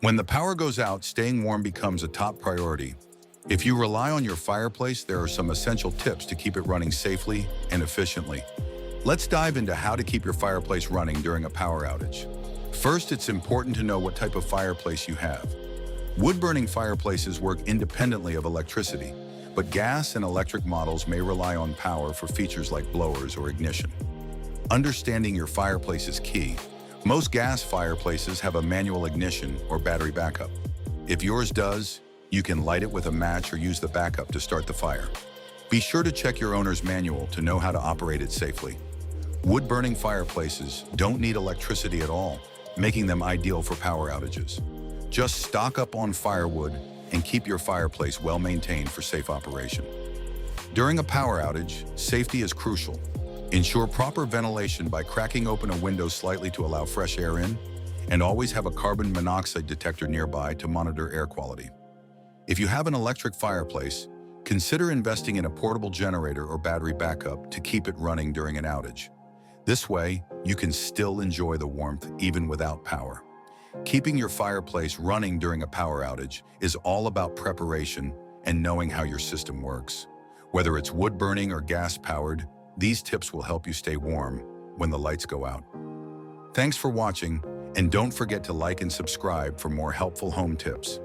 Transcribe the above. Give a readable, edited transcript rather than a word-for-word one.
When the power goes out, staying warm becomes a top priority. If you rely on your fireplace, there are some essential tips to keep it running safely and efficiently. Let's dive into how to keep your fireplace running during a power outage. First, it's important to know what type of fireplace you have. Wood-burning fireplaces work independently of electricity, but gas and electric models may rely on power for features like blowers or ignition. Understanding your fireplace is key. Most gas fireplaces have a manual ignition or battery backup. If yours does, you can light it with a match or use the backup to start the fire. Be sure to check your owner's manual to know how to operate it safely. Wood-burning fireplaces don't need electricity at all, making them ideal for power outages. Just stock up on firewood and keep your fireplace well maintained for safe operation. During a power outage, safety is crucial. Ensure proper ventilation by cracking open a window slightly to allow fresh air in, and always have a carbon monoxide detector nearby to monitor air quality. If you have an electric fireplace, consider investing in a portable generator or battery backup to keep it running during an outage. This way, you can still enjoy the warmth even without power. Keeping your fireplace running during a power outage is all about preparation and knowing how your system works. Whether it's wood burning or gas powered, these tips will help you stay warm when the lights go out. Thanks for watching, and don't forget to like and subscribe for more helpful home tips.